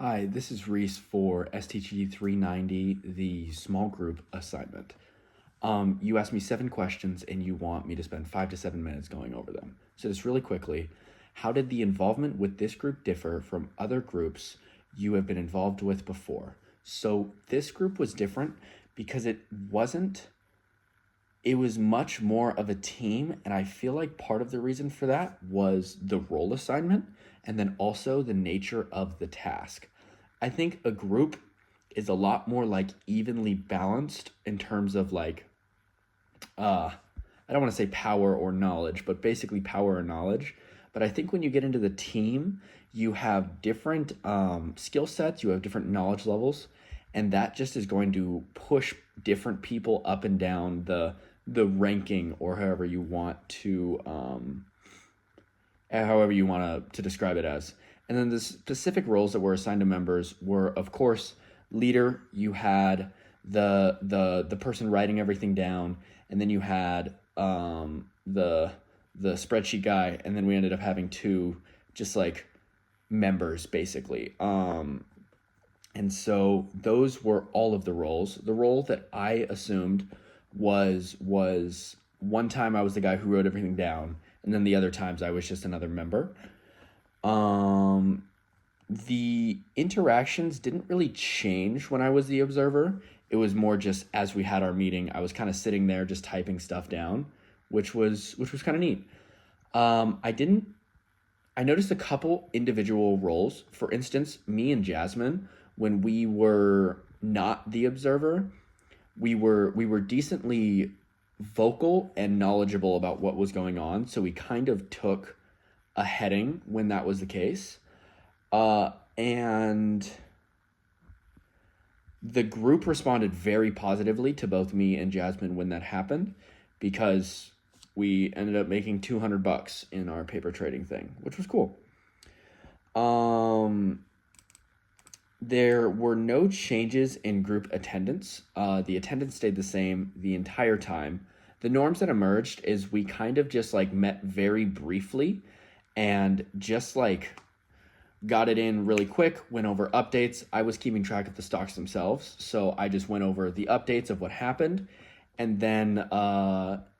Hi, this is Reese for STG 390, the small group assignment. You asked me 7 questions and you want me to spend 5 to 7 minutes going over them. So just really quickly, how did the involvement with this group differ from other groups you have been involved with before? So this group was different because it was much more of a team, and I feel like part of the reason for that was the role assignment and then also the nature of the task. I think a group is a lot more like evenly balanced in terms of I don't want to say power or knowledge, but basically power or knowledge. But I think when you get into the team, you have different skill sets, you have different knowledge levels, and that just is going to push different people up and down the ranking, or however you want to describe it as. And then the specific roles that were assigned to members were, of course, leader. You had the person writing everything down, and then you had the spreadsheet guy, and then we ended up having 2 just like members basically. And so those were all of the roles. The role that I assumed was one time I was the guy who wrote everything down, and then the other times I was just another member. The interactions didn't really change when I was the observer. It was more just as we had our meeting, I was kind of sitting there just typing stuff down, which was kind of neat. I noticed a couple individual roles. For instance, me and Jasmine, when we were not the observer, we were decently vocal and knowledgeable about what was going on, so we kind of took a heading when that was the case. And the group responded very positively to both me and Jasmine when that happened, because we ended up making $200 in our paper trading thing, which was cool. There were no changes in group attendance. The attendance stayed the same the entire time. The norms that emerged is we kind of just like met very briefly and just like got it in really quick, went over updates. I was keeping track of the stocks themselves, so I just went over the updates of what happened. And then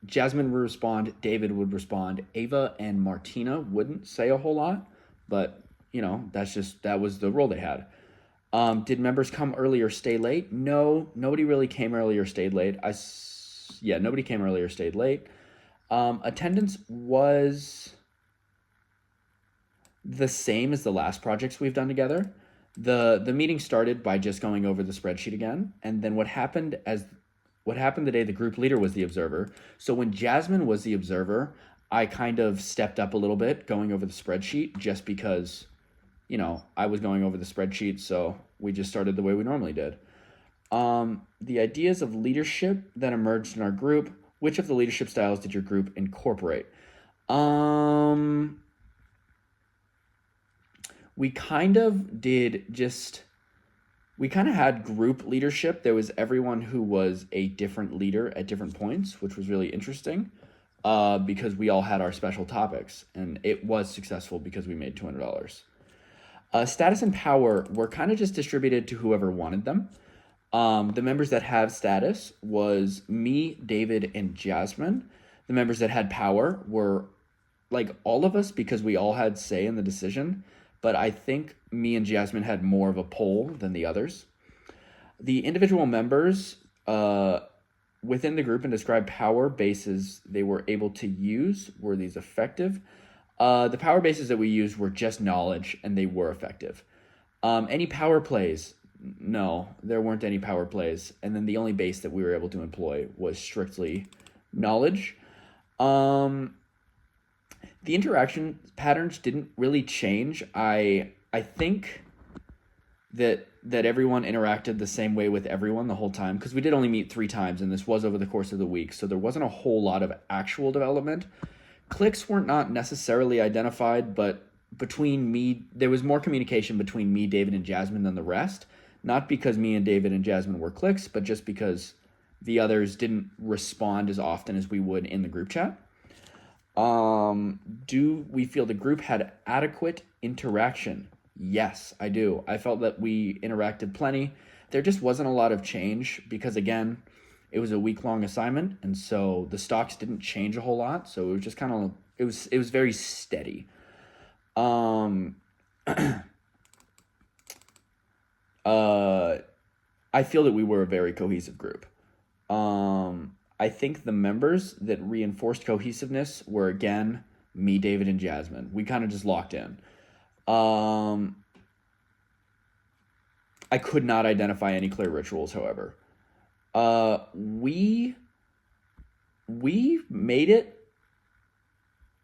Jasmine would respond, David would respond, Ava and Martina wouldn't say a whole lot, but that was the role they had. Did members come early or stay late? No, nobody really came early or stayed late. Nobody came early or stayed late. Attendance was the same as the last projects we've done together. The meeting started by just going over the spreadsheet again, and then what happened the day the group leader was the observer. So when Jasmine was the observer, I kind of stepped up a little bit going over the spreadsheet just because, I was going over the spreadsheet, so we just started the way we normally did. The ideas of leadership that emerged in our group, which of the leadership styles did your group incorporate? We kind of had group leadership. There was everyone who was a different leader at different points, which was really interesting, because we all had our special topics, and it was successful because we made $200. Status and power were kind of just distributed to whoever wanted them. The members that have status was me, David, and Jasmine. The members that had power were like all of us because we all had say in the decision, but I think me and Jasmine had more of a pull than the others. The individual members within the group and describe power bases they were able to use. Were these effective? The power bases that we used were just knowledge, and they were effective. Any power plays? No, there weren't any power plays. And then the only base that we were able to employ was strictly knowledge. The interaction patterns didn't really change. I think that everyone interacted the same way with everyone the whole time, because we did only meet 3 times, and this was over the course of the week, so there wasn't a whole lot of actual development. Cliques were not necessarily identified, but there was more communication between me, David, and Jasmine than the rest. Not because me and David and Jasmine were cliques, but just because the others didn't respond as often as we would in the group chat. Do we feel the group had adequate interaction? Yes, I do. I felt that we interacted plenty. There just wasn't a lot of change because, again, it was a week-long assignment, and so the stocks didn't change a whole lot. So it was just kind of it was very steady. Um, uh, I feel that we were a very cohesive group. I think the members that reinforced cohesiveness were, again, me, David, and Jasmine. We kind of just locked in. Um, I could not identify any clear rituals, however. We made it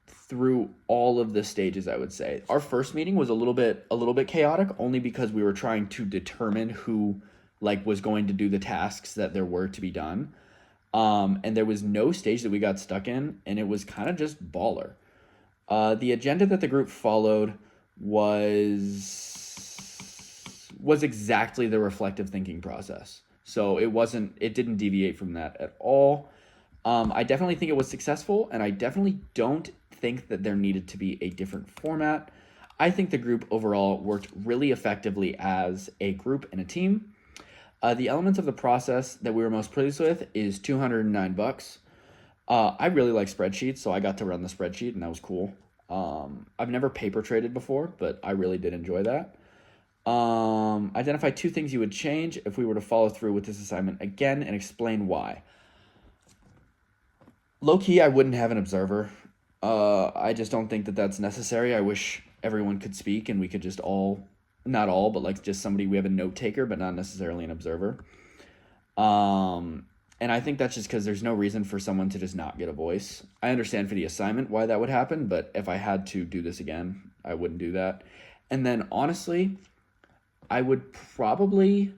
through all of the stages, I would say. Our first meeting was a little bit chaotic, only because we were trying to determine who was going to do the tasks that there were to be done. And there was no stage that we got stuck in, and it was kind of just baller. The agenda that the group followed was exactly the reflective thinking process. So it didn't deviate from that at all. I definitely think it was successful, and I definitely don't think that there needed to be a different format. I think the group overall worked really effectively as a group and a team. The elements of the process that we were most pleased with is $209. I really like spreadsheets, so I got to run the spreadsheet, and that was cool. I've never paper traded before, but I really did enjoy that. Identify 2 things you would change if we were to follow through with this assignment again, and explain why. Low-key, I wouldn't have an observer. I just don't think that that's necessary. I wish everyone could speak and we could just not all, but just somebody, we have a note taker, but not necessarily an observer. And I think that's just because there's no reason for someone to just not get a voice. I understand for the assignment why that would happen, but if I had to do this again, I wouldn't do that. And then honestly, I would probably,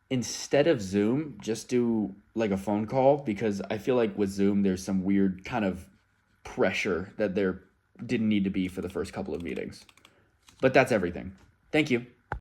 instead of Zoom, just do a phone call, because I feel like with Zoom, there's some weird kind of pressure that there didn't need to be for the first couple of meetings. But that's everything. Thank you.